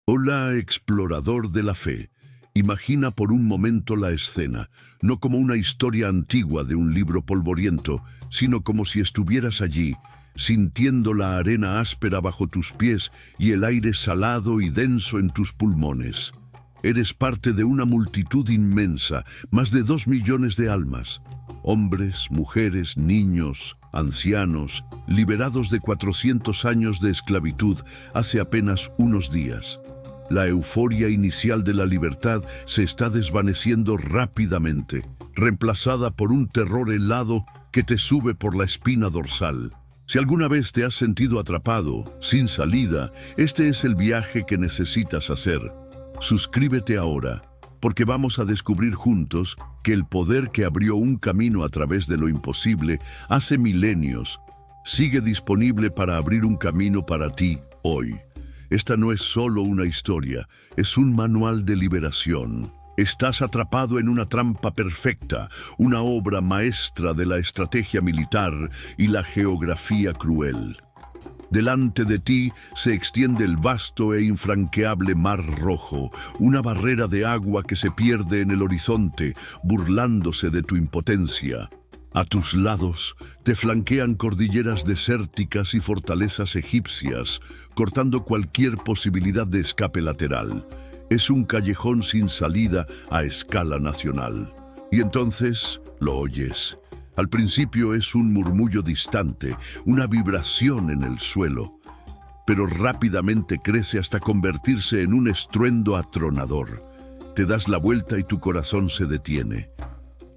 Hola, explorador de la fe. Imagina por un momento la escena, no como una historia antigua de un libro polvoriento, sino como si estuvieras allí, sintiendo la arena áspera bajo tus pies y el aire salado y denso en tus pulmones. Eres parte de una multitud inmensa, más de 2 millones de almas. Hombres, mujeres, niños, ancianos, liberados de 400 años de esclavitud hace apenas unos días. La euforia inicial de la libertad se está desvaneciendo rápidamente, reemplazada por un terror helado que te sube por la espina dorsal. Si alguna vez te has sentido atrapado, sin salida, este es el viaje que necesitas hacer. Suscríbete ahora, porque vamos a descubrir juntos que el poder que abrió un camino a través de lo imposible hace milenios sigue disponible para abrir un camino para ti hoy. Esta no es solo una historia, es un manual de liberación. Estás atrapado en una trampa perfecta, una obra maestra de la estrategia militar y la geografía cruel. Delante de ti se extiende el vasto e infranqueable Mar Rojo, una barrera de agua que se pierde en el horizonte, burlándose de tu impotencia. A tus lados te flanquean cordilleras desérticas y fortalezas egipcias, cortando cualquier posibilidad de escape lateral. Es un callejón sin salida a escala nacional. Y entonces lo oyes. Al principio es un murmullo distante, una vibración en el suelo, pero rápidamente crece hasta convertirse en un estruendo atronador. Te das la vuelta y tu corazón se detiene.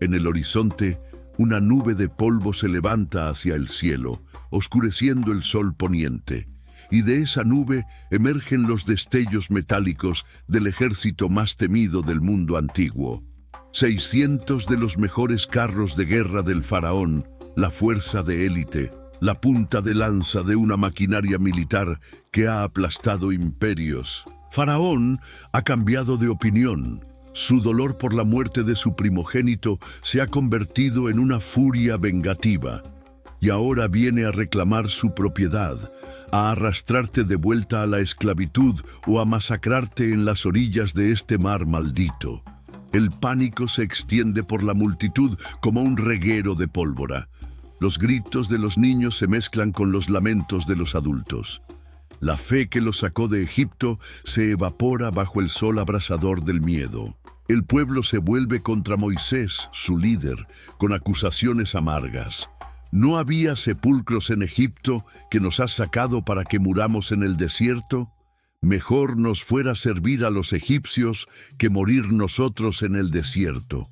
En el horizonte, una nube de polvo se levanta hacia el cielo, oscureciendo el sol poniente, y de esa nube emergen los destellos metálicos del ejército más temido del mundo antiguo. 600 de los mejores carros de guerra del faraón, la fuerza de élite, la punta de lanza de una maquinaria militar que ha aplastado imperios. Faraón ha cambiado de opinión. Su dolor por la muerte de su primogénito se ha convertido en una furia vengativa, y ahora viene a reclamar su propiedad, a arrastrarte de vuelta a la esclavitud o a masacrarte en las orillas de este mar maldito. El pánico se extiende por la multitud como un reguero de pólvora. Los gritos de los niños se mezclan con los lamentos de los adultos. La fe que los sacó de Egipto se evapora bajo el sol abrasador del miedo. El pueblo se vuelve contra Moisés, su líder, con acusaciones amargas. ¿No había sepulcros en Egipto que nos has sacado para que muramos en el desierto? Mejor nos fuera servir a los egipcios que morir nosotros en el desierto.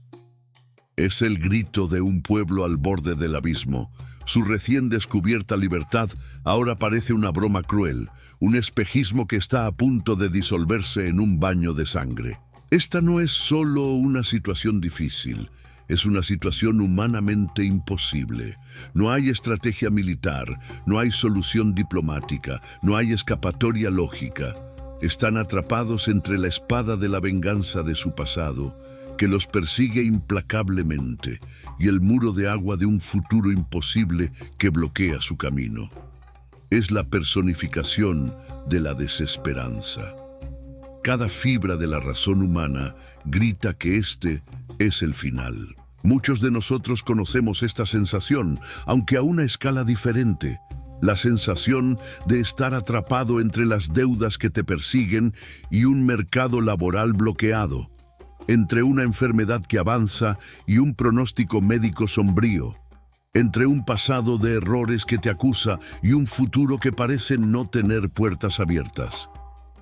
Es el grito de un pueblo al borde del abismo. Su recién descubierta libertad ahora parece una broma cruel, un espejismo que está a punto de disolverse en un baño de sangre. Esta no es solo una situación difícil, es una situación humanamente imposible. No hay estrategia militar, no hay solución diplomática, no hay escapatoria lógica. Están atrapados entre la espada de la venganza de su pasado, que los persigue implacablemente, y el muro de agua de un futuro imposible que bloquea su camino. Es la personificación de la desesperanza. Cada fibra de la razón humana grita que este es el final. Muchos de nosotros conocemos esta sensación, aunque a una escala diferente. La sensación de estar atrapado entre las deudas que te persiguen y un mercado laboral bloqueado, entre una enfermedad que avanza y un pronóstico médico sombrío, entre un pasado de errores que te acusa y un futuro que parece no tener puertas abiertas.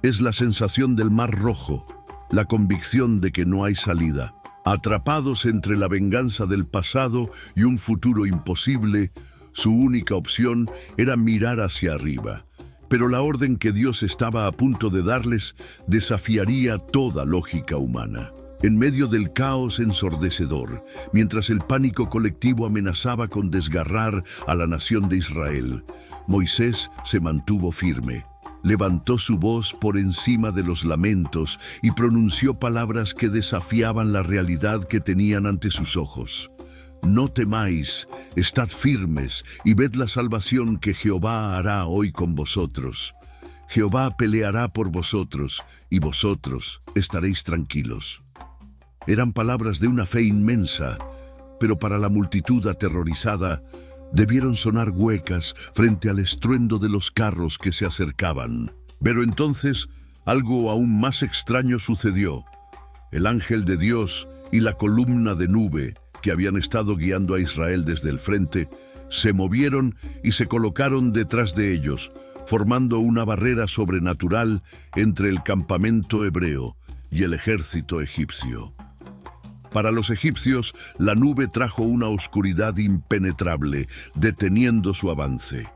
Es la sensación del Mar Rojo, la convicción de que no hay salida. Atrapados entre la venganza del pasado y un futuro imposible, su única opción era mirar hacia arriba. Pero la orden que Dios estaba a punto de darles desafiaría toda lógica humana. En medio del caos ensordecedor, mientras el pánico colectivo amenazaba con desgarrar a la nación de Israel, Moisés se mantuvo firme. Levantó su voz por encima de los lamentos y pronunció palabras que desafiaban la realidad que tenían ante sus ojos. No temáis, estad firmes y ved la salvación que Jehová hará hoy con vosotros. Jehová peleará por vosotros, y vosotros estaréis tranquilos. Eran palabras de una fe inmensa, pero para la multitud aterrorizada, debieron sonar huecas frente al estruendo de los carros que se acercaban. Pero entonces, algo aún más extraño sucedió. El ángel de Dios y la columna de nube que habían estado guiando a Israel desde el frente, se movieron y se colocaron detrás de ellos, formando una barrera sobrenatural entre el campamento hebreo y el ejército egipcio. Para los egipcios, la nube trajo una oscuridad impenetrable, deteniendo su avance.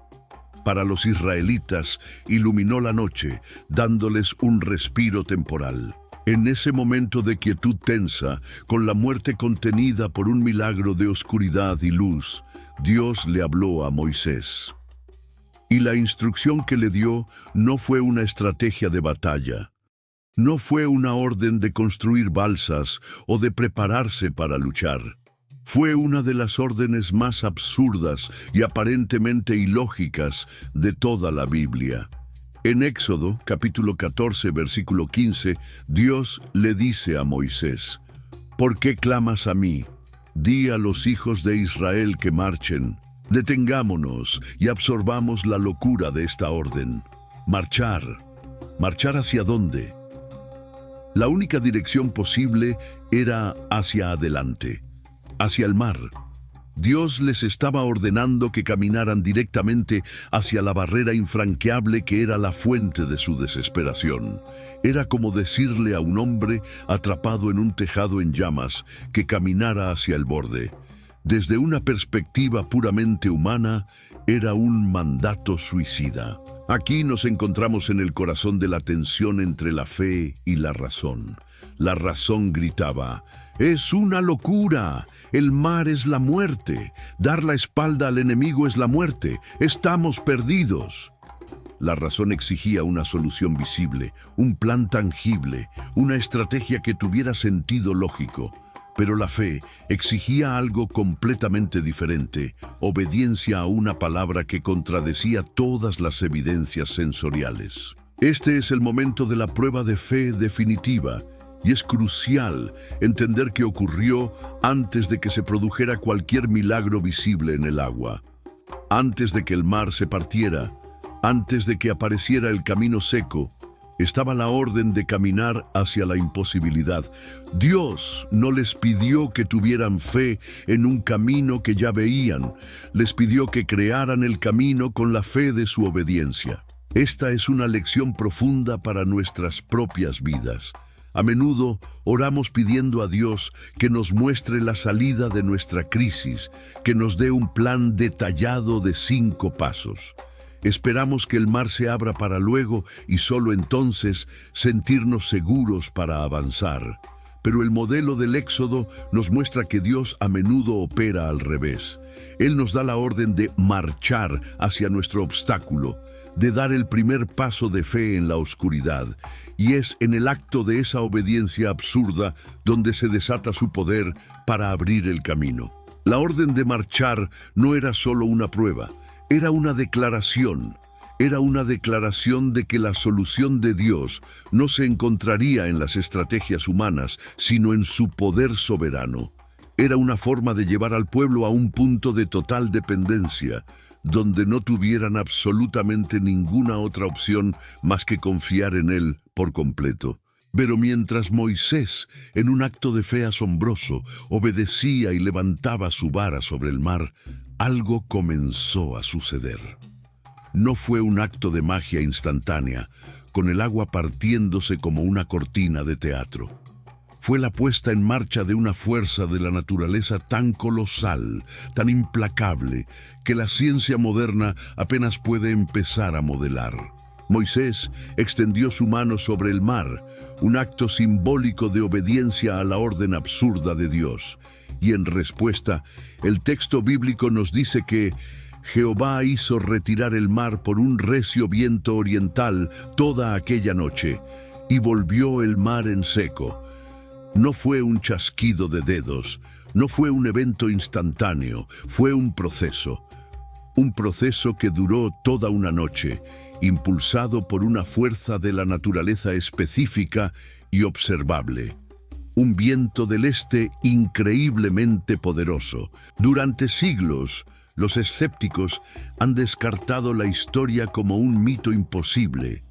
Para los israelitas, iluminó la noche, dándoles un respiro temporal. En ese momento de quietud tensa, con la muerte contenida por un milagro de oscuridad y luz, Dios le habló a Moisés. Y la instrucción que le dio no fue una estrategia de batalla. No fue una orden de construir balsas o de prepararse para luchar. Fue una de las órdenes más absurdas y aparentemente ilógicas de toda la Biblia. En Éxodo, capítulo 14, versículo 15, Dios le dice a Moisés: ¿Por qué clamas a mí? Di a los hijos de Israel que marchen. Detengámonos y absorbamos la locura de esta orden. Marchar. ¿Marchar hacia dónde? La única dirección posible era hacia adelante, hacia el mar. Dios les estaba ordenando que caminaran directamente hacia la barrera infranqueable que era la fuente de su desesperación. Era como decirle a un hombre atrapado en un tejado en llamas que caminara hacia el borde. Desde una perspectiva puramente humana, era un mandato suicida. Aquí nos encontramos en el corazón de la tensión entre la fe y la razón. La razón gritaba: ¡es una locura! El mar es la muerte. Dar la espalda al enemigo es la muerte. Estamos perdidos. La razón exigía una solución visible, un plan tangible, una estrategia que tuviera sentido lógico. Pero la fe exigía algo completamente diferente: obediencia a una palabra que contradecía todas las evidencias sensoriales. Este es el momento de la prueba de fe definitiva, y es crucial entender qué ocurrió antes de que se produjera cualquier milagro visible en el agua. Antes de que el mar se partiera, antes de que apareciera el camino seco, estaba la orden de caminar hacia la imposibilidad. Dios no les pidió que tuvieran fe en un camino que ya veían, les pidió que crearan el camino con la fe de su obediencia. Esta es una lección profunda para nuestras propias vidas. A menudo oramos pidiendo a Dios que nos muestre la salida de nuestra crisis, que nos dé un plan detallado de 5 pasos. Esperamos que el mar se abra para luego y solo entonces sentirnos seguros para avanzar. Pero el modelo del Éxodo nos muestra que Dios a menudo opera al revés. Él nos da la orden de marchar hacia nuestro obstáculo, de dar el primer paso de fe en la oscuridad, y es en el acto de esa obediencia absurda donde se desata su poder para abrir el camino. La orden de marchar no era solo una prueba, era una declaración. Era una declaración de que la solución de Dios no se encontraría en las estrategias humanas, sino en su poder soberano. Era una forma de llevar al pueblo a un punto de total dependencia, donde no tuvieran absolutamente ninguna otra opción más que confiar en Él por completo. Pero mientras Moisés, en un acto de fe asombroso, obedecía y levantaba su vara sobre el mar, algo comenzó a suceder. No fue un acto de magia instantánea, con el agua partiéndose como una cortina de teatro. Fue la puesta en marcha de una fuerza de la naturaleza tan colosal, tan implacable, que la ciencia moderna apenas puede empezar a modelar. Moisés extendió su mano sobre el mar, un acto simbólico de obediencia a la orden absurda de Dios. Y en respuesta, el texto bíblico nos dice que Jehová hizo retirar el mar por un recio viento oriental toda aquella noche, y volvió el mar en seco. No fue un chasquido de dedos, no fue un evento instantáneo, fue un proceso que duró toda una noche impulsado por una fuerza de la naturaleza específica y observable. Un viento del este increíblemente poderoso. Durante siglos, los escépticos han descartado la historia como un mito imposible,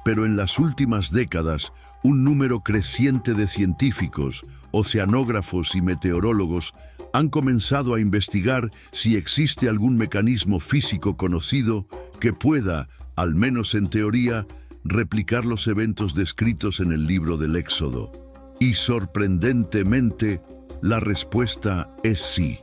pero en las últimas décadas, un número creciente de científicos, oceanógrafos y meteorólogos han comenzado a investigar si existe algún mecanismo físico conocido que pueda, al menos en teoría, replicar los eventos descritos en el libro del Éxodo. Y sorprendentemente, la respuesta es sí.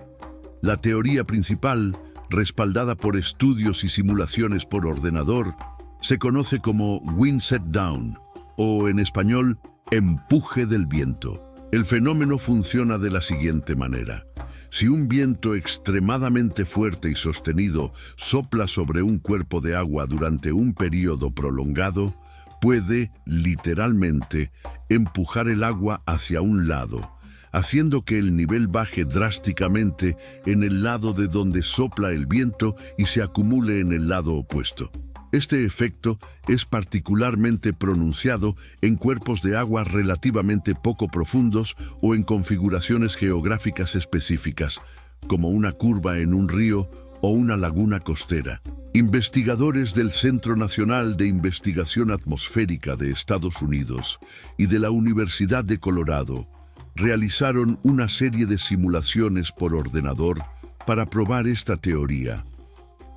La teoría principal, respaldada por estudios y simulaciones por ordenador, se conoce como Wind Set Down, o en español, empuje del viento. El fenómeno funciona de la siguiente manera. Si un viento extremadamente fuerte y sostenido sopla sobre un cuerpo de agua durante un período prolongado, puede, literalmente, empujar el agua hacia un lado, haciendo que el nivel baje drásticamente en el lado de donde sopla el viento y se acumule en el lado opuesto. Este efecto es particularmente pronunciado en cuerpos de agua relativamente poco profundos o en configuraciones geográficas específicas, como una curva en un río o una laguna costera. Investigadores del Centro Nacional de Investigación Atmosférica de Estados Unidos y de la Universidad de Colorado realizaron una serie de simulaciones por ordenador para probar esta teoría.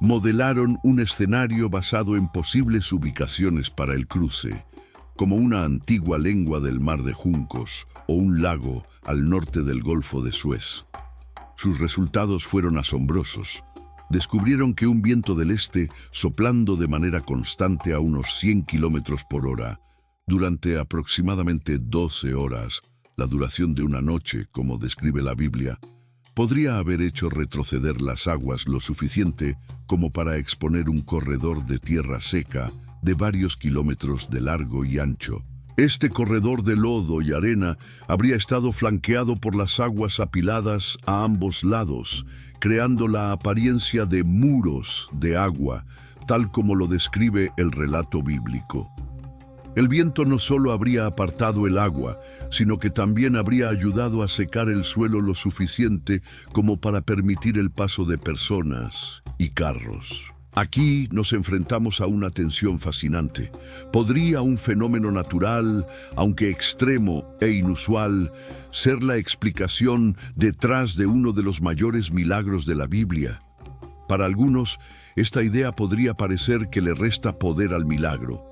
Modelaron un escenario basado en posibles ubicaciones para el cruce, como una antigua lengua del Mar de Juncos o un lago al norte del Golfo de Suez. Sus resultados fueron asombrosos. Descubrieron que un viento del este, soplando de manera constante a unos 100 kilómetros por hora, durante aproximadamente 12 horas, la duración de una noche, como describe la Biblia, podría haber hecho retroceder las aguas lo suficiente como para exponer un corredor de tierra seca de varios kilómetros de largo y ancho. Este corredor de lodo y arena habría estado flanqueado por las aguas apiladas a ambos lados, creando la apariencia de muros de agua, tal como lo describe el relato bíblico. El viento no solo habría apartado el agua, sino que también habría ayudado a secar el suelo lo suficiente como para permitir el paso de personas y carros. Aquí nos enfrentamos a una tensión fascinante. ¿Podría un fenómeno natural, aunque extremo e inusual, ser la explicación detrás de uno de los mayores milagros de la Biblia? Para algunos, esta idea podría parecer que le resta poder al milagro.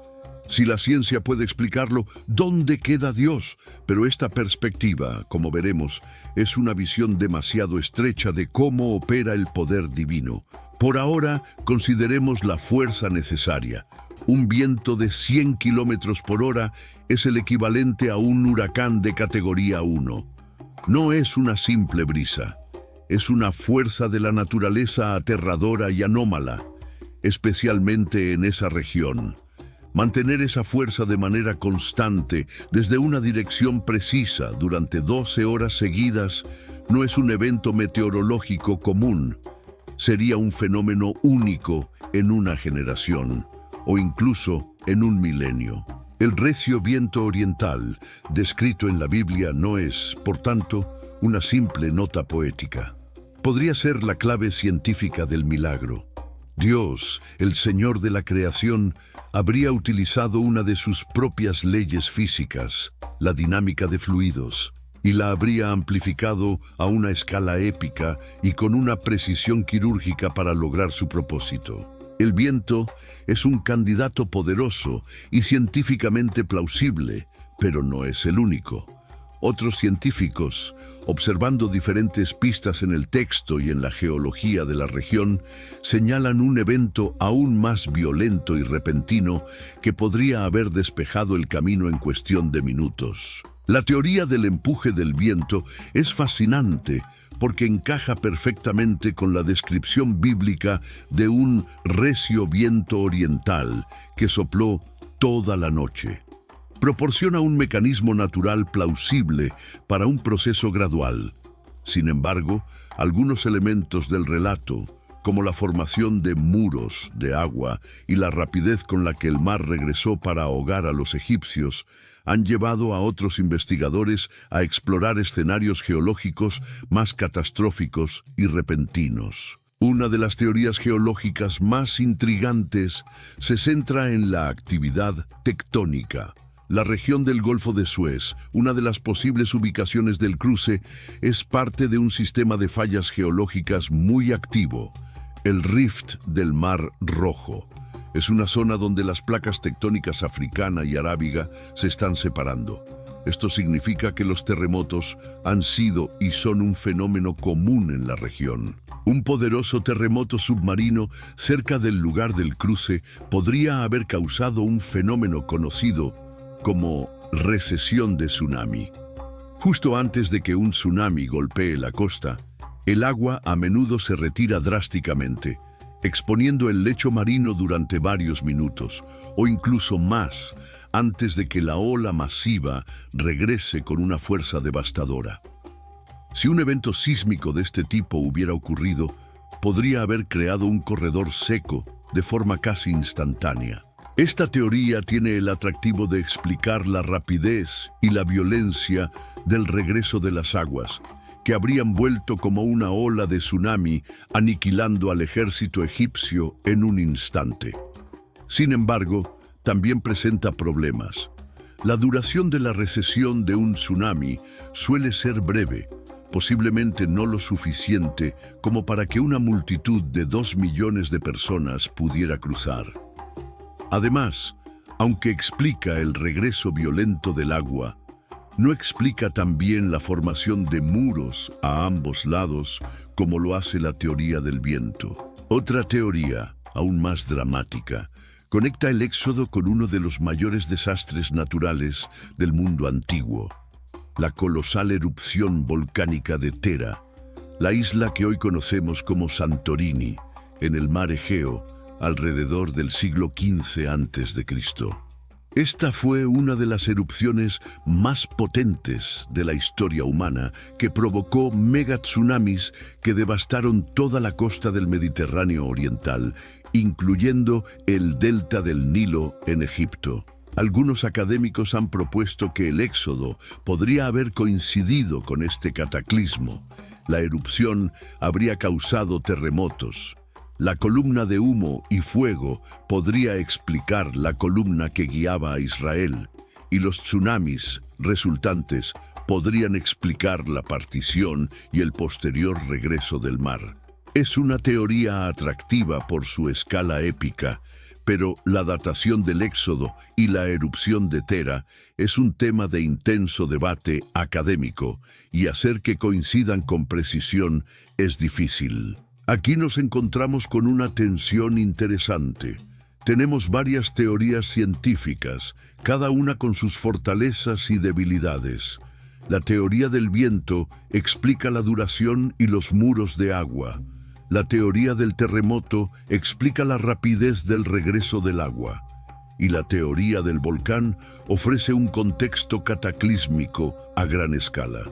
Si la ciencia puede explicarlo, ¿dónde queda Dios? Pero esta perspectiva, como veremos, es una visión demasiado estrecha de cómo opera el poder divino. Por ahora, consideremos la fuerza necesaria. Un viento de 100 kilómetros por hora es el equivalente a un huracán de categoría 1. No es una simple brisa. Es una fuerza de la naturaleza aterradora y anómala, especialmente en esa región. Mantener esa fuerza de manera constante, desde una dirección precisa, durante 12 horas seguidas, no es un evento meteorológico común. Sería un fenómeno único en una generación, o incluso en un milenio. El recio viento oriental, descrito en la Biblia, no es, por tanto, una simple nota poética. Podría ser la clave científica del milagro. Dios, el Señor de la creación, habría utilizado una de sus propias leyes físicas, la dinámica de fluidos, y la habría amplificado a una escala épica y con una precisión quirúrgica para lograr su propósito. El viento es un candidato poderoso y científicamente plausible, pero no es el único. Otros científicos, observando diferentes pistas en el texto y en la geología de la región, señalan un evento aún más violento y repentino que podría haber despejado el camino en cuestión de minutos. La teoría del empuje del viento es fascinante porque encaja perfectamente con la descripción bíblica de un recio viento oriental que sopló toda la noche. Proporciona un mecanismo natural plausible para un proceso gradual. Sin embargo, algunos elementos del relato, como la formación de muros de agua y la rapidez con la que el mar regresó para ahogar a los egipcios, han llevado a otros investigadores a explorar escenarios geológicos más catastróficos y repentinos. Una de las teorías geológicas más intrigantes se centra en la actividad tectónica. La región del Golfo de Suez, una de las posibles ubicaciones del cruce, es parte de un sistema de fallas geológicas muy activo, el Rift del Mar Rojo. Es una zona donde las placas tectónicas africana y arábiga se están separando. Esto significa que los terremotos han sido y son un fenómeno común en la región. Un poderoso terremoto submarino cerca del lugar del cruce podría haber causado un fenómeno conocido como recesión de tsunami. Justo antes de que un tsunami golpee la costa, el agua a menudo se retira drásticamente, exponiendo el lecho marino durante varios minutos, o incluso más, antes de que la ola masiva regrese con una fuerza devastadora. Si un evento sísmico de este tipo hubiera ocurrido, podría haber creado un corredor seco de forma casi instantánea. Esta teoría tiene el atractivo de explicar la rapidez y la violencia del regreso de las aguas, que habrían vuelto como una ola de tsunami, aniquilando al ejército egipcio en un instante. Sin embargo, también presenta problemas. La duración de la recesión de un tsunami suele ser breve, posiblemente no lo suficiente como para que una multitud de 2 millones de personas pudiera cruzar. Además, aunque explica el regreso violento del agua, no explica también la formación de muros a ambos lados, como lo hace la teoría del viento. Otra teoría, aún más dramática, conecta el éxodo con uno de los mayores desastres naturales del mundo antiguo, la colosal erupción volcánica de Thera, la isla que hoy conocemos como Santorini, en el mar Egeo, alrededor del siglo XV a.C. Esta fue una de las erupciones más potentes de la historia humana, que provocó megatsunamis que devastaron toda la costa del Mediterráneo oriental, incluyendo el delta del Nilo en Egipto. Algunos académicos han propuesto que el éxodo podría haber coincidido con este cataclismo. La erupción habría causado terremotos. La columna de humo y fuego podría explicar la columna que guiaba a Israel, y los tsunamis resultantes podrían explicar la partición y el posterior regreso del mar. Es una teoría atractiva por su escala épica, pero la datación del éxodo y la erupción de Thera es un tema de intenso debate académico, y hacer que coincidan con precisión es difícil. Aquí nos encontramos con una tensión interesante. Tenemos varias teorías científicas, cada una con sus fortalezas y debilidades. La teoría del viento explica la duración y los muros de agua. La teoría del terremoto explica la rapidez del regreso del agua. Y la teoría del volcán ofrece un contexto cataclísmico a gran escala.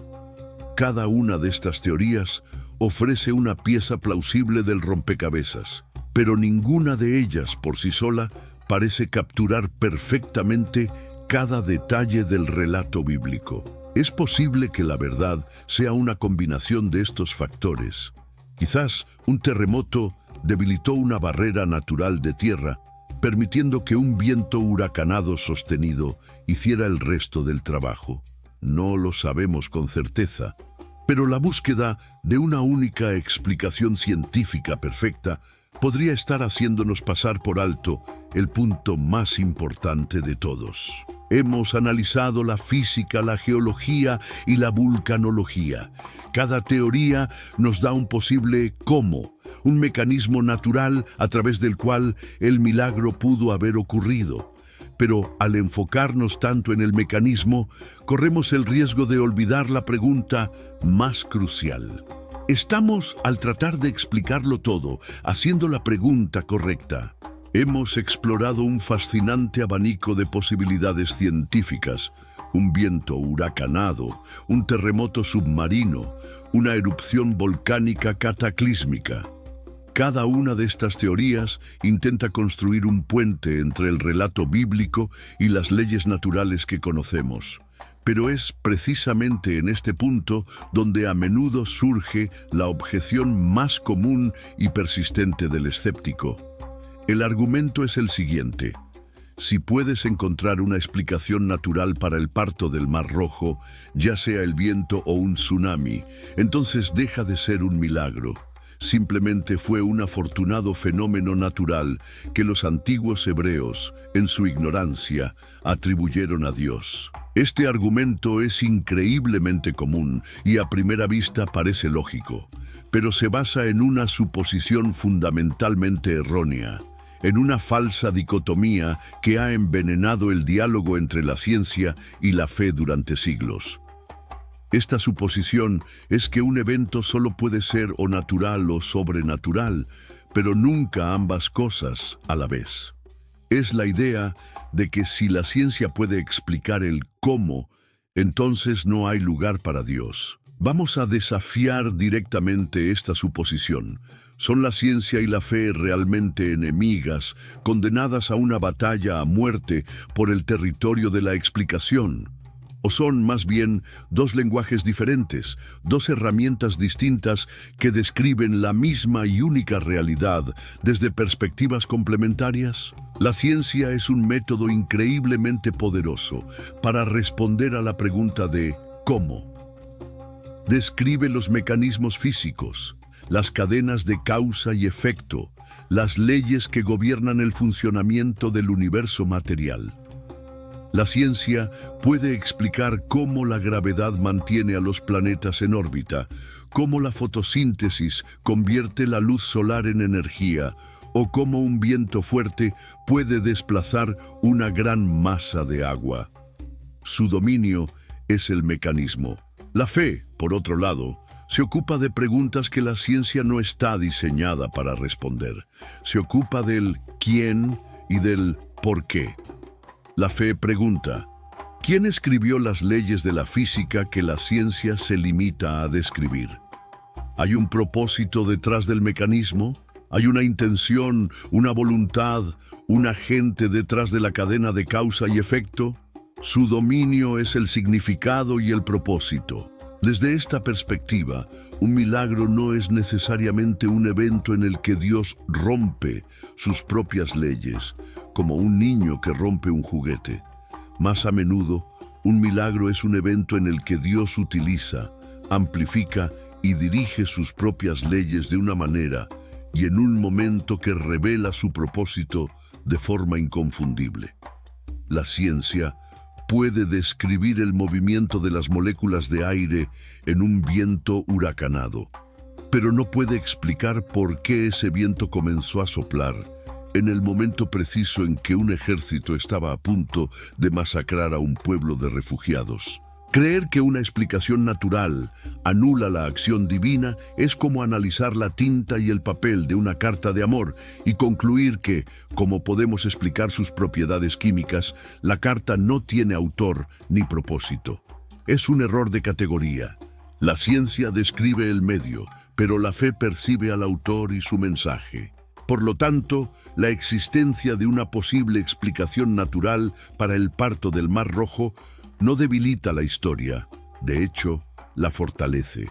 Cada una de estas teorías ofrece una pieza plausible del rompecabezas, pero ninguna de ellas por sí sola parece capturar perfectamente cada detalle del relato bíblico. Es posible que la verdad sea una combinación de estos factores. Quizás un terremoto debilitó una barrera natural de tierra, permitiendo que un viento huracanado sostenido hiciera el resto del trabajo. No lo sabemos con certeza, pero la búsqueda de una única explicación científica perfecta podría estar haciéndonos pasar por alto el punto más importante de todos. Hemos analizado la física, la geología y la vulcanología. Cada teoría nos da un posible cómo, un mecanismo natural a través del cual el milagro pudo haber ocurrido. Pero al enfocarnos tanto en el mecanismo, corremos el riesgo de olvidar la pregunta más crucial. Estamos, al tratar de explicarlo todo, haciendo la pregunta correcta. Hemos explorado un fascinante abanico de posibilidades científicas: un viento huracanado, un terremoto submarino, una erupción volcánica cataclísmica. Cada una de estas teorías intenta construir un puente entre el relato bíblico y las leyes naturales que conocemos. Pero es precisamente en este punto donde a menudo surge la objeción más común y persistente del escéptico. El argumento es el siguiente: si puedes encontrar una explicación natural para el parto del Mar Rojo, ya sea el viento o un tsunami, entonces deja de ser un milagro. Simplemente fue un afortunado fenómeno natural que los antiguos hebreos, en su ignorancia, atribuyeron a Dios. Este argumento es increíblemente común y a primera vista parece lógico, pero se basa en una suposición fundamentalmente errónea, en una falsa dicotomía que ha envenenado el diálogo entre la ciencia y la fe durante siglos. Esta suposición es que un evento solo puede ser o natural o sobrenatural, pero nunca ambas cosas a la vez. Es la idea de que si la ciencia puede explicar el cómo, entonces no hay lugar para Dios. Vamos a desafiar directamente esta suposición. ¿Son la ciencia y la fe realmente enemigas, condenadas a una batalla a muerte por el territorio de la explicación? ¿O son más bien dos lenguajes diferentes, dos herramientas distintas que describen la misma y única realidad desde perspectivas complementarias? La ciencia es un método increíblemente poderoso para responder a la pregunta de ¿cómo? Describe los mecanismos físicos, las cadenas de causa y efecto, las leyes que gobiernan el funcionamiento del universo material. La ciencia puede explicar cómo la gravedad mantiene a los planetas en órbita, cómo la fotosíntesis convierte la luz solar en energía, o cómo un viento fuerte puede desplazar una gran masa de agua. Su dominio es el mecanismo. La fe, por otro lado, se ocupa de preguntas que la ciencia no está diseñada para responder. Se ocupa del quién y del por qué. La fe pregunta: ¿quién escribió las leyes de la física que la ciencia se limita a describir? ¿Hay un propósito detrás del mecanismo? ¿Hay una intención, una voluntad, un agente detrás de la cadena de causa y efecto? Su dominio es el significado y el propósito. Desde esta perspectiva, un milagro no es necesariamente un evento en el que Dios rompe sus propias leyes, como un niño que rompe un juguete. Más a menudo, un milagro es un evento en el que Dios utiliza, amplifica y dirige sus propias leyes de una manera y en un momento que revela su propósito de forma inconfundible. La ciencia puede describir el movimiento de las moléculas de aire en un viento huracanado, pero no puede explicar por qué ese viento comenzó a soplar en el momento preciso en que un ejército estaba a punto de masacrar a un pueblo de refugiados. Creer que una explicación natural anula la acción divina es como analizar la tinta y el papel de una carta de amor y concluir que, como podemos explicar sus propiedades químicas, la carta no tiene autor ni propósito. Es un error de categoría. La ciencia describe el medio, pero la fe percibe al autor y su mensaje. Por lo tanto, la existencia de una posible explicación natural para el parto del Mar Rojo no debilita la historia, de hecho, la fortalece.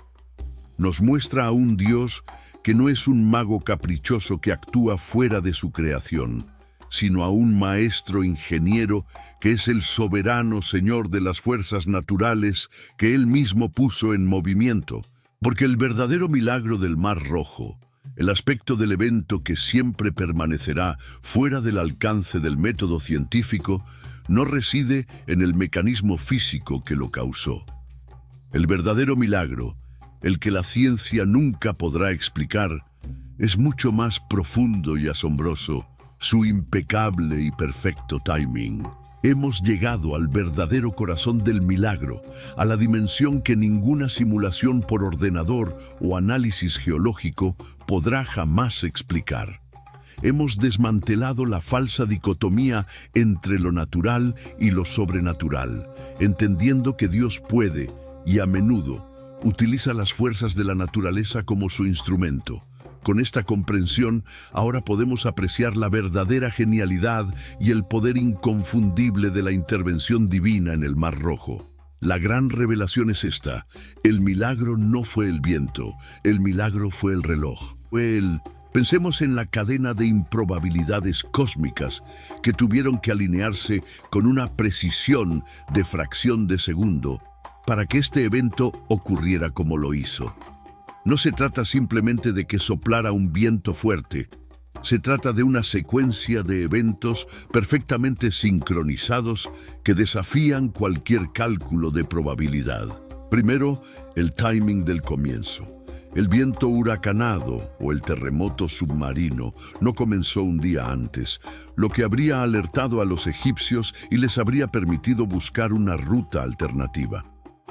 Nos muestra a un Dios que no es un mago caprichoso que actúa fuera de su creación, sino a un maestro ingeniero que es el soberano Señor de las fuerzas naturales que Él mismo puso en movimiento. Porque el verdadero milagro del Mar Rojo, el aspecto del evento que siempre permanecerá fuera del alcance del método científico, no reside en el mecanismo físico que lo causó. El verdadero milagro, el que la ciencia nunca podrá explicar, es mucho más profundo y asombroso, su impecable y perfecto timing. Hemos llegado al verdadero corazón del milagro, a la dimensión que ninguna simulación por ordenador o análisis geológico podrá jamás explicar. Hemos desmantelado la falsa dicotomía entre lo natural y lo sobrenatural, entendiendo que Dios puede, y a menudo, utiliza las fuerzas de la naturaleza como su instrumento, Con esta comprensión, ahora podemos apreciar la verdadera genialidad y el poder inconfundible de la intervención divina en el Mar Rojo. La gran revelación es esta: el milagro no fue el viento, el milagro fue el reloj. Pensemos en la cadena de improbabilidades cósmicas que tuvieron que alinearse con una precisión de fracción de segundo para que este evento ocurriera como lo hizo. No se trata simplemente de que soplara un viento fuerte. Se trata de una secuencia de eventos perfectamente sincronizados que desafían cualquier cálculo de probabilidad. Primero, el timing del comienzo. El viento huracanado o el terremoto submarino no comenzó un día antes, lo que habría alertado a los egipcios y les habría permitido buscar una ruta alternativa.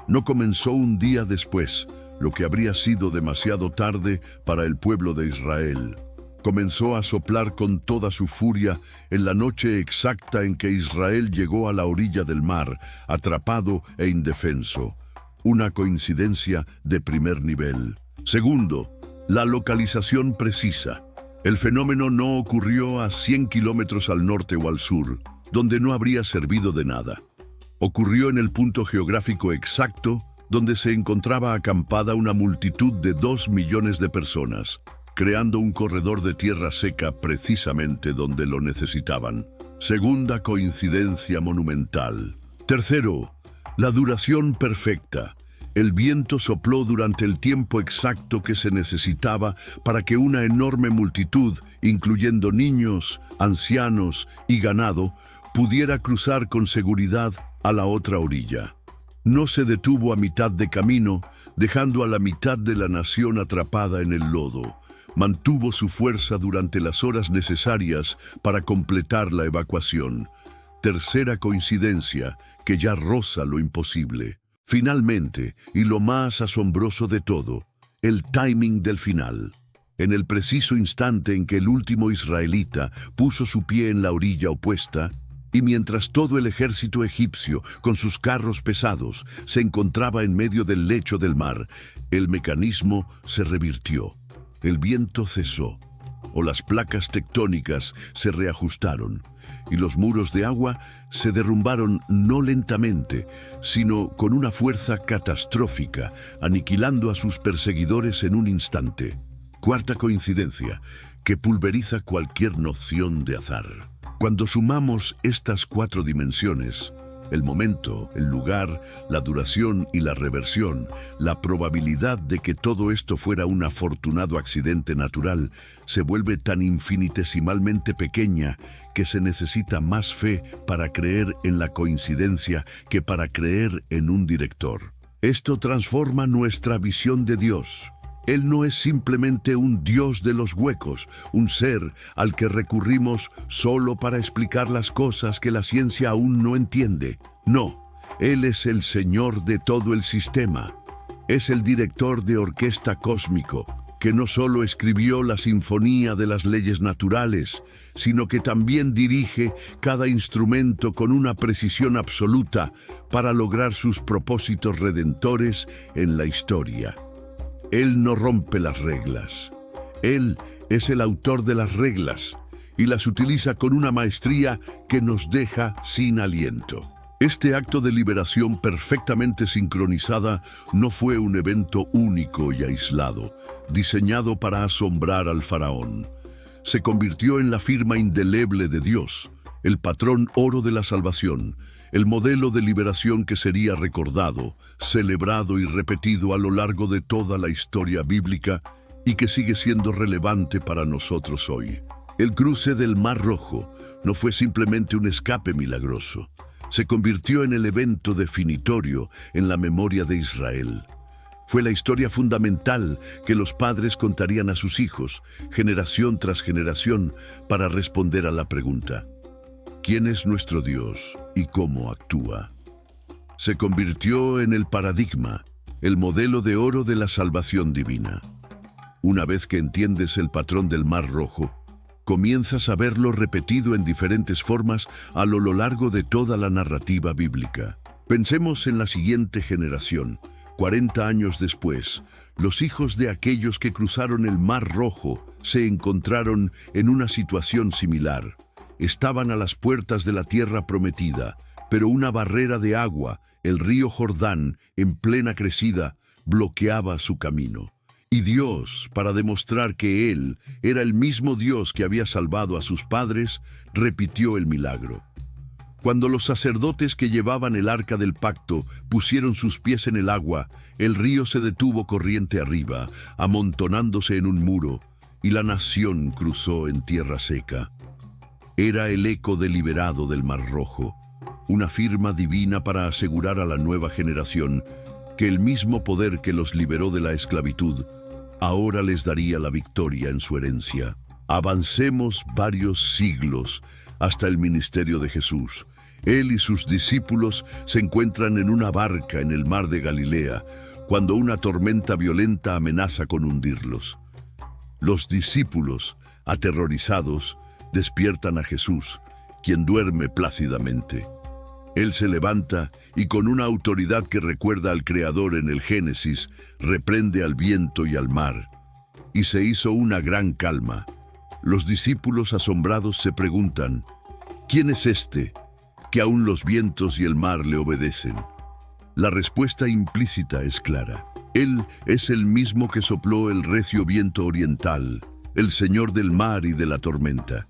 No comenzó un día después, lo que habría sido demasiado tarde para el pueblo de Israel. Comenzó a soplar con toda su furia en la noche exacta en que Israel llegó a la orilla del mar, atrapado e indefenso. Una coincidencia de primer nivel. Segundo, la localización precisa. El fenómeno no ocurrió a 100 kilómetros al norte o al sur, donde no habría servido de nada. Ocurrió en el punto geográfico exacto donde se encontraba acampada una multitud de 2 millones de personas, creando un corredor de tierra seca precisamente donde lo necesitaban. Segunda coincidencia monumental. Tercero, la duración perfecta. El viento sopló durante el tiempo exacto que se necesitaba para que una enorme multitud, incluyendo niños, ancianos y ganado, pudiera cruzar con seguridad a la otra orilla. No se detuvo a mitad de camino, dejando a la mitad de la nación atrapada en el lodo. Mantuvo su fuerza durante las horas necesarias para completar la evacuación. Tercera coincidencia, que ya roza lo imposible. Finalmente, y lo más asombroso de todo, el timing del final. En el preciso instante en que el último israelita puso su pie en la orilla opuesta, y mientras todo el ejército egipcio, con sus carros pesados, se encontraba en medio del lecho del mar, el mecanismo se revirtió. El viento cesó, o las placas tectónicas se reajustaron, y los muros de agua se derrumbaron no lentamente, sino con una fuerza catastrófica, aniquilando a sus perseguidores en un instante. Cuarta coincidencia, que pulveriza cualquier noción de azar. Cuando sumamos estas 4 dimensiones, el momento, el lugar, la duración y la reversión, la probabilidad de que todo esto fuera un afortunado accidente natural se vuelve tan infinitesimalmente pequeña que se necesita más fe para creer en la coincidencia que para creer en un director. Esto transforma nuestra visión de Dios. Él no es simplemente un Dios de los huecos, un ser al que recurrimos solo para explicar las cosas que la ciencia aún no entiende. No, Él es el Señor de todo el sistema. Es el director de orquesta cósmico, que no solo escribió la sinfonía de las leyes naturales, sino que también dirige cada instrumento con una precisión absoluta para lograr sus propósitos redentores en la historia. Él no rompe las reglas. Él es el autor de las reglas y las utiliza con una maestría que nos deja sin aliento. Este acto de liberación perfectamente sincronizada no fue un evento único y aislado, diseñado para asombrar al faraón. Se convirtió en la firma indeleble de Dios, el patrón oro de la salvación, el modelo de liberación que sería recordado, celebrado y repetido a lo largo de toda la historia bíblica y que sigue siendo relevante para nosotros hoy. El cruce del Mar Rojo no fue simplemente un escape milagroso. Se convirtió en el evento definitorio en la memoria de Israel. Fue la historia fundamental que los padres contarían a sus hijos, generación tras generación, para responder a la pregunta: ¿quién es nuestro Dios y cómo actúa? Se convirtió en el paradigma, el modelo de oro de la salvación divina. Una vez que entiendes el patrón del Mar Rojo, comienzas a verlo repetido en diferentes formas a lo largo de toda la narrativa bíblica. Pensemos en la siguiente generación, 40 años después, los hijos de aquellos que cruzaron el Mar Rojo se encontraron en una situación similar. Estaban a las puertas de la tierra prometida, pero una barrera de agua, el río Jordán, en plena crecida, bloqueaba su camino. Y Dios, para demostrar que Él era el mismo Dios que había salvado a sus padres, repitió el milagro. Cuando los sacerdotes que llevaban el arca del pacto pusieron sus pies en el agua, el río se detuvo corriente arriba, amontonándose en un muro, y la nación cruzó en tierra seca. Era el eco deliberado del Mar Rojo, una firma divina para asegurar a la nueva generación que el mismo poder que los liberó de la esclavitud ahora les daría la victoria en su herencia. Avancemos varios siglos hasta el ministerio de Jesús. Él y sus discípulos se encuentran en una barca en el mar de Galilea, cuando una tormenta violenta amenaza con hundirlos. Los discípulos, aterrorizados, despiertan a Jesús, quien duerme plácidamente. Él se levanta y con una autoridad que recuerda al Creador en el Génesis, reprende al viento y al mar. Y se hizo una gran calma. Los discípulos asombrados se preguntan, ¿quién es este que aún los vientos y el mar le obedecen? La respuesta implícita es clara. Él es el mismo que sopló el recio viento oriental, el Señor del mar y de la tormenta.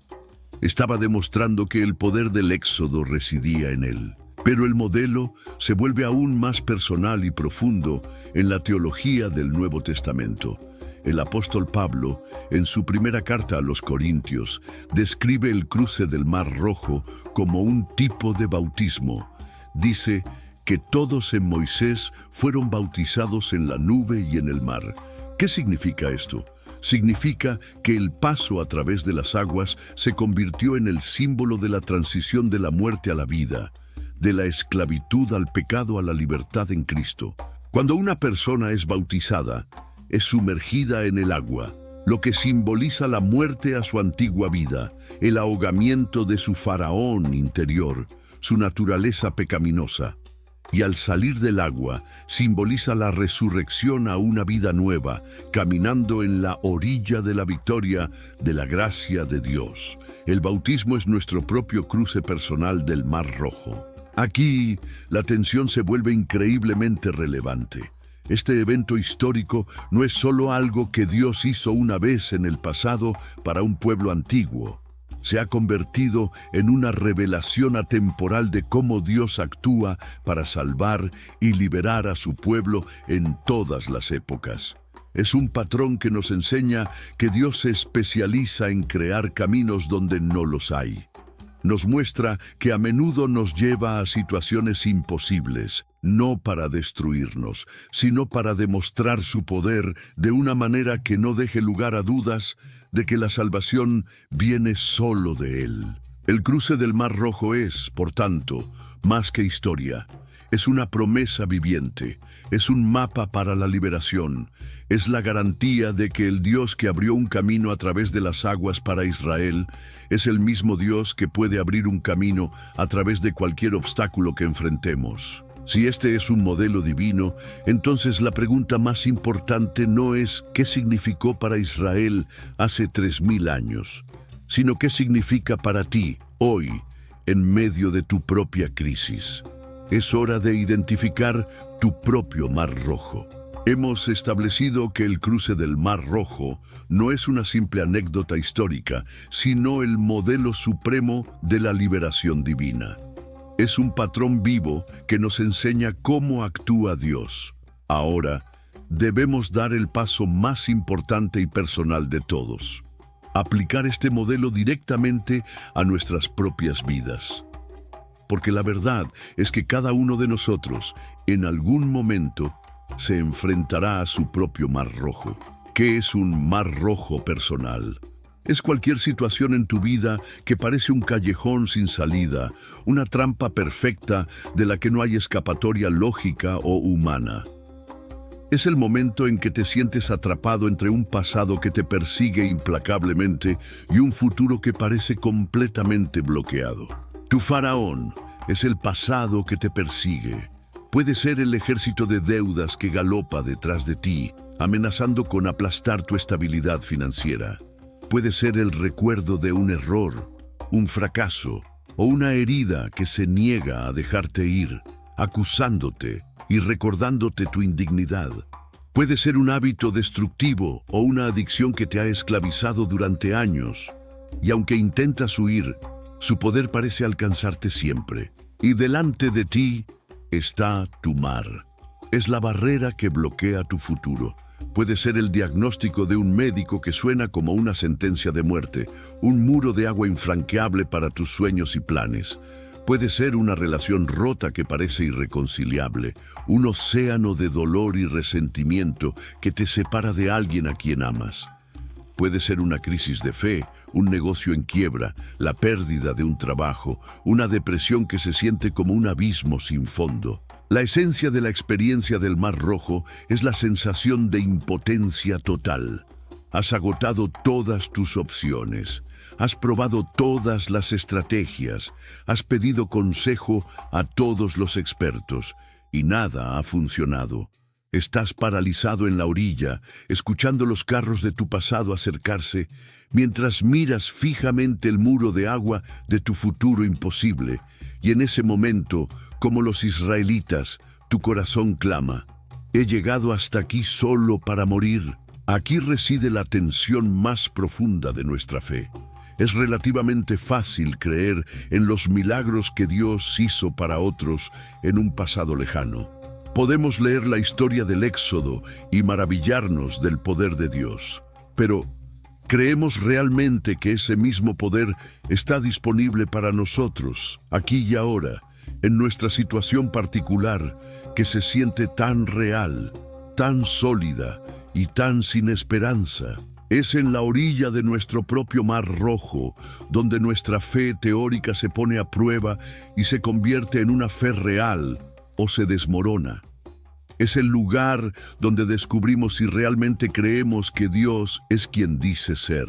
Estaba demostrando que el poder del Éxodo residía en él. Pero el modelo se vuelve aún más personal y profundo en la teología del Nuevo Testamento. El apóstol Pablo, en su primera carta a los Corintios, describe el cruce del Mar Rojo como un tipo de bautismo. Dice que todos en Moisés fueron bautizados en la nube y en el mar. ¿Qué significa esto? Significa que el paso a través de las aguas se convirtió en el símbolo de la transición de la muerte a la vida, de la esclavitud al pecado a la libertad en Cristo. Cuando una persona es bautizada, es sumergida en el agua, lo que simboliza la muerte a su antigua vida, el ahogamiento de su faraón interior, su naturaleza pecaminosa. Y al salir del agua, simboliza la resurrección a una vida nueva, caminando en la orilla de la victoria de la gracia de Dios. El bautismo es nuestro propio cruce personal del Mar Rojo. Aquí, la tensión se vuelve increíblemente relevante. Este evento histórico no es solo algo que Dios hizo una vez en el pasado para un pueblo antiguo. Se ha convertido en una revelación atemporal de cómo Dios actúa para salvar y liberar a su pueblo en todas las épocas. Es un patrón que nos enseña que Dios se especializa en crear caminos donde no los hay. Nos muestra que a menudo nos lleva a situaciones imposibles, no para destruirnos, sino para demostrar su poder de una manera que no deje lugar a dudas de que la salvación viene solo de Él. El cruce del Mar Rojo es, por tanto, más que historia. Es una promesa viviente, es un mapa para la liberación, es la garantía de que el Dios que abrió un camino a través de las aguas para Israel es el mismo Dios que puede abrir un camino a través de cualquier obstáculo que enfrentemos. Si este es un modelo divino, entonces la pregunta más importante no es ¿qué significó para Israel hace 3000 años?, sino ¿qué significa para ti, hoy, en medio de tu propia crisis? Es hora de identificar tu propio Mar Rojo. Hemos establecido que el cruce del Mar Rojo no es una simple anécdota histórica, sino el modelo supremo de la liberación divina. Es un patrón vivo que nos enseña cómo actúa Dios. Ahora, debemos dar el paso más importante y personal de todos: aplicar este modelo directamente a nuestras propias vidas. Porque la verdad es que cada uno de nosotros, en algún momento, se enfrentará a su propio Mar Rojo. ¿Qué es un Mar Rojo personal? Es cualquier situación en tu vida que parece un callejón sin salida, una trampa perfecta de la que no hay escapatoria lógica o humana. Es el momento en que te sientes atrapado entre un pasado que te persigue implacablemente y un futuro que parece completamente bloqueado. Tu faraón es el pasado que te persigue. Puede ser el ejército de deudas que galopa detrás de ti, amenazando con aplastar tu estabilidad financiera. Puede ser el recuerdo de un error, un fracaso o una herida que se niega a dejarte ir, acusándote y recordándote tu indignidad. Puede ser un hábito destructivo o una adicción que te ha esclavizado durante años, y aunque intentas huir, su poder parece alcanzarte siempre. Y delante de ti está tu mar. Es la barrera que bloquea tu futuro. Puede ser el diagnóstico de un médico que suena como una sentencia de muerte, un muro de agua infranqueable para tus sueños y planes. Puede ser una relación rota que parece irreconciliable, un océano de dolor y resentimiento que te separa de alguien a quien amas. Puede ser una crisis de fe, un negocio en quiebra, la pérdida de un trabajo, una depresión que se siente como un abismo sin fondo. La esencia de la experiencia del Mar Rojo es la sensación de impotencia total. Has agotado todas tus opciones, has probado todas las estrategias, has pedido consejo a todos los expertos y nada ha funcionado. Estás paralizado en la orilla, escuchando los carros de tu pasado acercarse, mientras miras fijamente el muro de agua de tu futuro imposible. Y en ese momento, como los israelitas, tu corazón clama: he llegado hasta aquí solo para morir. Aquí reside la tensión más profunda de nuestra fe. Es relativamente fácil creer en los milagros que Dios hizo para otros en un pasado lejano. Podemos leer la historia del Éxodo y maravillarnos del poder de Dios. Pero, ¿creemos realmente que ese mismo poder está disponible para nosotros, aquí y ahora, en nuestra situación particular, que se siente tan real, tan sólida y tan sin esperanza? Es en la orilla de nuestro propio Mar Rojo, donde nuestra fe teórica se pone a prueba y se convierte en una fe real, o se desmorona. Es el lugar donde descubrimos si realmente creemos que Dios es quien dice ser.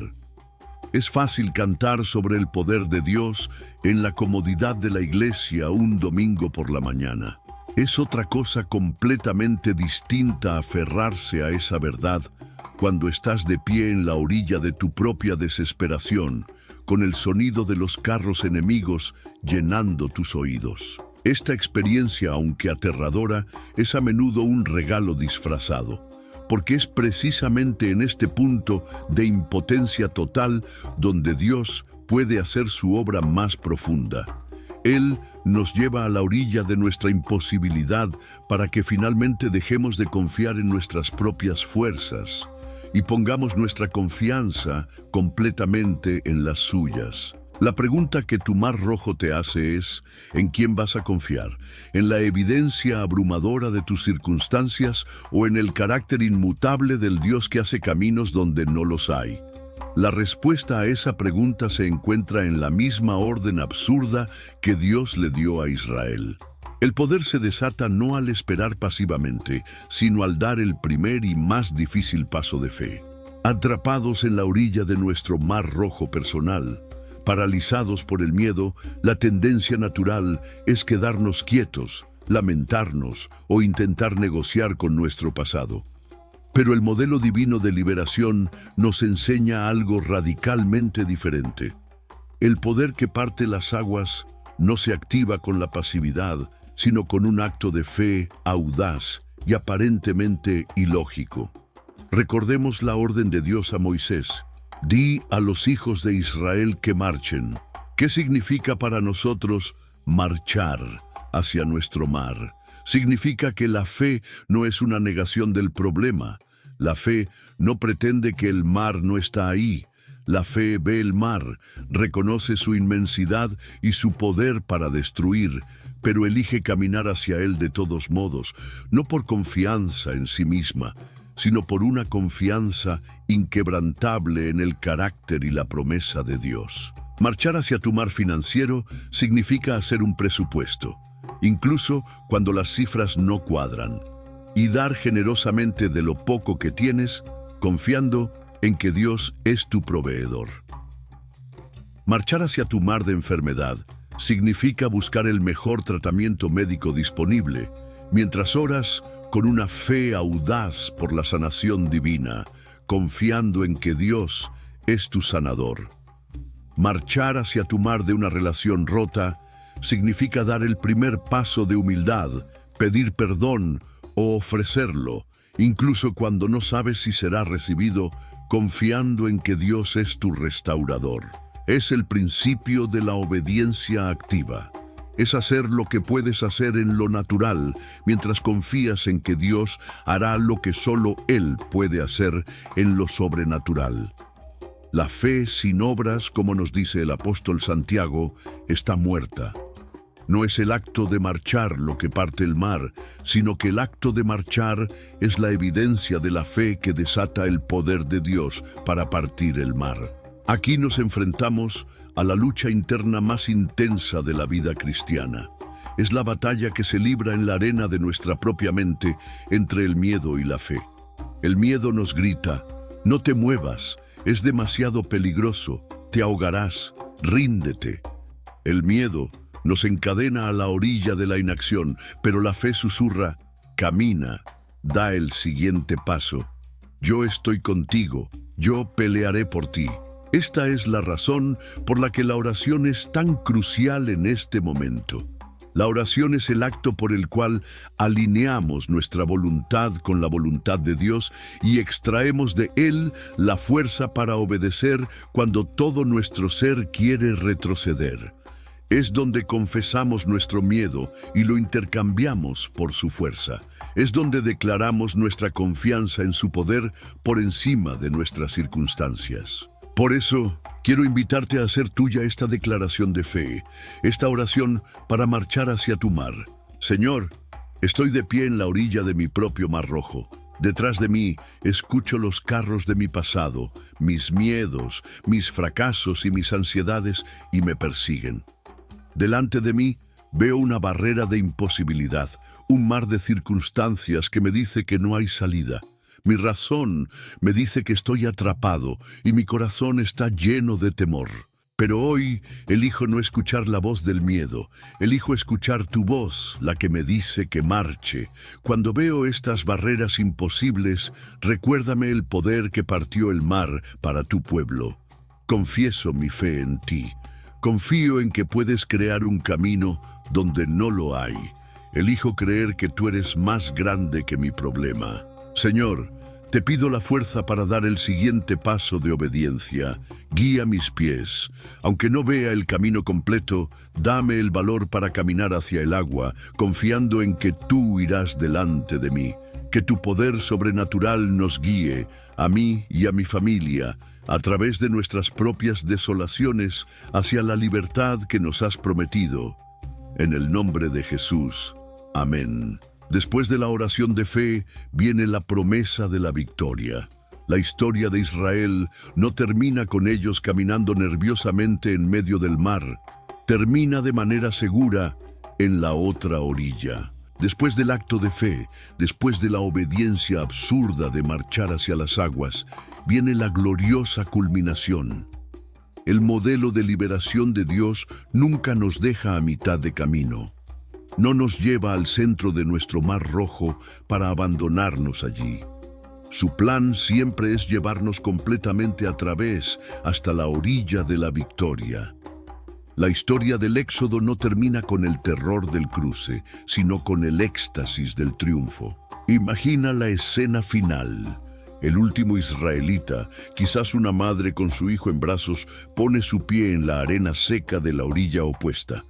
Es fácil cantar sobre el poder de Dios en la comodidad de la iglesia un domingo por la mañana. Es otra cosa completamente distinta aferrarse a esa verdad cuando estás de pie en la orilla de tu propia desesperación, con el sonido de los carros enemigos llenando tus oídos. Esta experiencia, aunque aterradora, es a menudo un regalo disfrazado, porque es precisamente en este punto de impotencia total donde Dios puede hacer su obra más profunda. Él nos lleva a la orilla de nuestra imposibilidad para que finalmente dejemos de confiar en nuestras propias fuerzas y pongamos nuestra confianza completamente en las suyas. La pregunta que tu Mar Rojo te hace es: ¿en quién vas a confiar? ¿En la evidencia abrumadora de tus circunstancias o en el carácter inmutable del Dios que hace caminos donde no los hay? La respuesta a esa pregunta se encuentra en la misma orden absurda que Dios le dio a Israel. El poder se desata no al esperar pasivamente, sino al dar el primer y más difícil paso de fe. Atrapados en la orilla de nuestro Mar Rojo personal, paralizados por el miedo, la tendencia natural es quedarnos quietos, lamentarnos o intentar negociar con nuestro pasado. Pero el modelo divino de liberación nos enseña algo radicalmente diferente. El poder que parte las aguas no se activa con la pasividad, sino con un acto de fe audaz y aparentemente ilógico. Recordemos la orden de Dios a Moisés: di a los hijos de Israel que marchen. ¿Qué significa para nosotros marchar hacia nuestro mar? Significa que la fe no es una negación del problema. La fe no pretende que el mar no está ahí. La fe ve el mar, reconoce su inmensidad y su poder para destruir, pero elige caminar hacia él de todos modos, no por confianza en sí misma, sino por una confianza inquebrantable en el carácter y la promesa de Dios. Marchar hacia tu mar financiero significa hacer un presupuesto, incluso cuando las cifras no cuadran, y dar generosamente de lo poco que tienes, confiando en que Dios es tu proveedor. Marchar hacia tu mar de enfermedad significa buscar el mejor tratamiento médico disponible, mientras oras con una fe audaz por la sanación divina, confiando en que Dios es tu sanador. Marchar hacia tu mar de una relación rota significa dar el primer paso de humildad, pedir perdón o ofrecerlo, incluso cuando no sabes si será recibido, confiando en que Dios es tu restaurador. Es el principio de la obediencia activa. Es hacer lo que puedes hacer en lo natural, mientras confías en que Dios hará lo que solo Él puede hacer en lo sobrenatural. La fe sin obras, como nos dice el apóstol Santiago, está muerta. No es el acto de marchar lo que parte el mar, sino que el acto de marchar es la evidencia de la fe que desata el poder de Dios para partir el mar. Aquí nos enfrentamos a la lucha interna más intensa de la vida cristiana. Es la batalla que se libra en la arena de nuestra propia mente entre el miedo y la fe. El miedo nos grita: no te muevas, es demasiado peligroso, te ahogarás, ríndete. El miedo nos encadena a la orilla de la inacción, pero la fe susurra: camina, da el siguiente paso. Yo estoy contigo, yo pelearé por ti. Esta es la razón por la que la oración es tan crucial en este momento. La oración es el acto por el cual alineamos nuestra voluntad con la voluntad de Dios y extraemos de Él la fuerza para obedecer cuando todo nuestro ser quiere retroceder. Es donde confesamos nuestro miedo y lo intercambiamos por su fuerza. Es donde declaramos nuestra confianza en su poder por encima de nuestras circunstancias. Por eso, quiero invitarte a hacer tuya esta declaración de fe, esta oración para marchar hacia tu mar. Señor, estoy de pie en la orilla de mi propio mar Rojo. Detrás de mí escucho los carros de mi pasado, mis miedos, mis fracasos y mis ansiedades, y me persiguen. Delante de mí veo una barrera de imposibilidad, un mar de circunstancias que me dice que no hay salida. Mi razón me dice que estoy atrapado y mi corazón está lleno de temor. Pero hoy elijo no escuchar la voz del miedo, elijo escuchar tu voz, la que me dice que marche. Cuando veo estas barreras imposibles, recuérdame el poder que partió el mar para tu pueblo. Confieso mi fe en ti. Confío en que puedes crear un camino donde no lo hay. Elijo creer que tú eres más grande que mi problema. Señor, te pido la fuerza para dar el siguiente paso de obediencia. Guía mis pies. Aunque no vea el camino completo, dame el valor para caminar hacia el agua, confiando en que tú irás delante de mí. Que tu poder sobrenatural nos guíe, a mí y a mi familia, a través de nuestras propias desolaciones, hacia la libertad que nos has prometido. En el nombre de Jesús. Amén. Después de la oración de fe, viene la promesa de la victoria. La historia de Israel no termina con ellos caminando nerviosamente en medio del mar. Termina de manera segura en la otra orilla. Después del acto de fe, después de la obediencia absurda de marchar hacia las aguas, viene la gloriosa culminación. El modelo de liberación de Dios nunca nos deja a mitad de camino. No nos lleva al centro de nuestro mar Rojo para abandonarnos allí. Su plan siempre es llevarnos completamente a través hasta la orilla de la victoria. La historia del Éxodo no termina con el terror del cruce, sino con el éxtasis del triunfo. Imagina la escena final. El último israelita, quizás una madre con su hijo en brazos, pone su pie en la arena seca de la orilla opuesta.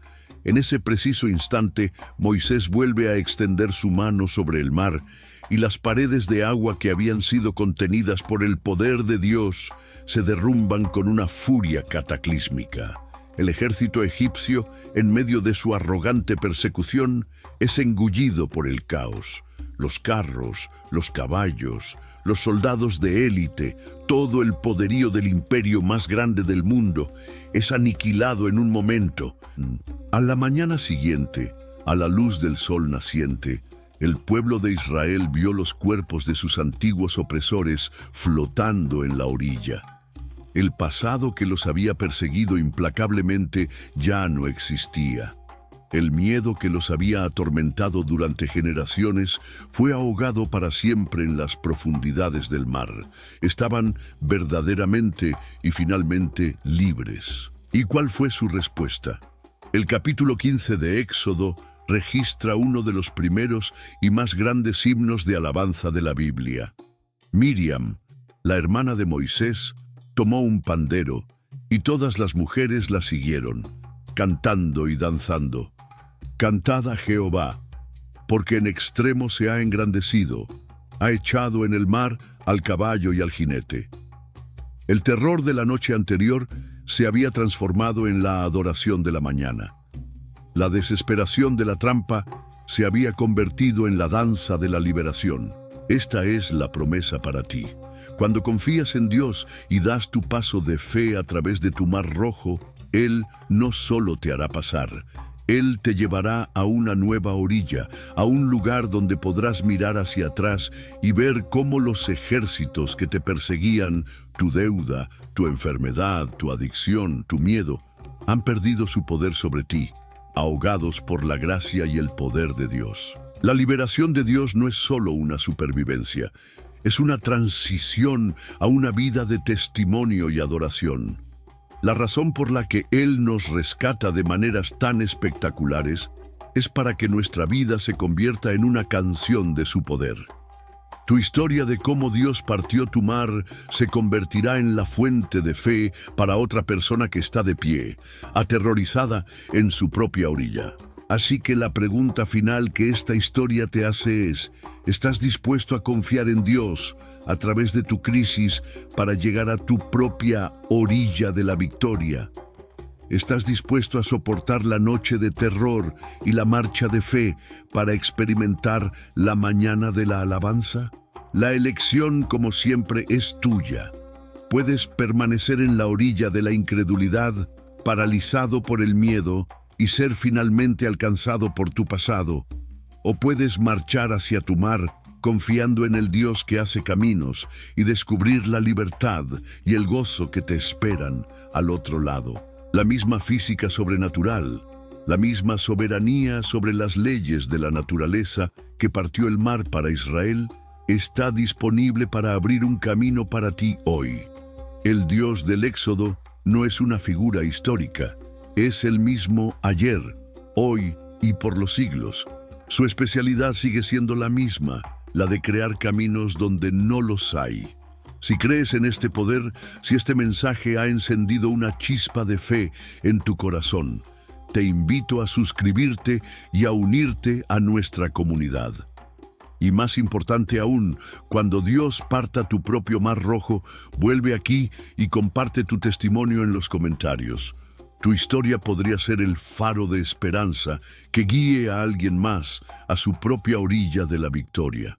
En ese preciso instante, Moisés vuelve a extender su mano sobre el mar y las paredes de agua que habían sido contenidas por el poder de Dios se derrumban con una furia cataclísmica. El ejército egipcio, en medio de su arrogante persecución, es engullido por el caos. Los carros, los caballos, los soldados de élite, todo el poderío del imperio más grande del mundo, es aniquilado en un momento. A la mañana siguiente, a la luz del sol naciente, el pueblo de Israel vio los cuerpos de sus antiguos opresores flotando en la orilla. El pasado que los había perseguido implacablemente ya no existía. El miedo que los había atormentado durante generaciones fue ahogado para siempre en las profundidades del mar. Estaban verdaderamente y finalmente libres. ¿Y cuál fue su respuesta? El capítulo 15 de Éxodo registra uno de los primeros y más grandes himnos de alabanza de la Biblia. Miriam, la hermana de Moisés, tomó un pandero y todas las mujeres la siguieron, cantando y danzando. Cantad a Jehová, porque en extremo se ha engrandecido, ha echado en el mar al caballo y al jinete. El terror de la noche anterior se había transformado en la adoración de la mañana. La desesperación de la trampa se había convertido en la danza de la liberación. Esta es la promesa para ti. Cuando confías en Dios y das tu paso de fe a través de tu mar rojo, Él no solo te hará pasar, Él te llevará a una nueva orilla, a un lugar donde podrás mirar hacia atrás y ver cómo los ejércitos que te perseguían, tu deuda, tu enfermedad, tu adicción, tu miedo, han perdido su poder sobre ti, ahogados por la gracia y el poder de Dios. La liberación de Dios no es solo una supervivencia, es una transición a una vida de testimonio y adoración. La razón por la que Él nos rescata de maneras tan espectaculares es para que nuestra vida se convierta en una canción de su poder. Tu historia de cómo Dios partió tu mar se convertirá en la fuente de fe para otra persona que está de pie, aterrorizada en su propia orilla. Así que la pregunta final que esta historia te hace es, ¿estás dispuesto a confiar en Dios a través de tu crisis para llegar a tu propia orilla de la victoria? ¿Estás dispuesto a soportar la noche de terror y la marcha de fe para experimentar la mañana de la alabanza? La elección, como siempre, es tuya. Puedes permanecer en la orilla de la incredulidad, paralizado por el miedo, y ser finalmente alcanzado por tu pasado, o puedes marchar hacia tu mar confiando en el Dios que hace caminos y descubrir la libertad y el gozo que te esperan al otro lado. La misma física sobrenatural, la misma soberanía sobre las leyes de la naturaleza que partió el mar para Israel, está disponible para abrir un camino para ti hoy. El Dios del Éxodo no es una figura histórica, es el mismo ayer, hoy y por los siglos. Su especialidad sigue siendo la misma, la de crear caminos donde no los hay. Si crees en este poder, si este mensaje ha encendido una chispa de fe en tu corazón, te invito a suscribirte y a unirte a nuestra comunidad. Y más importante aún, cuando Dios parta tu propio mar rojo, vuelve aquí y comparte tu testimonio en los comentarios. Tu historia podría ser el faro de esperanza que guíe a alguien más a su propia orilla de la victoria.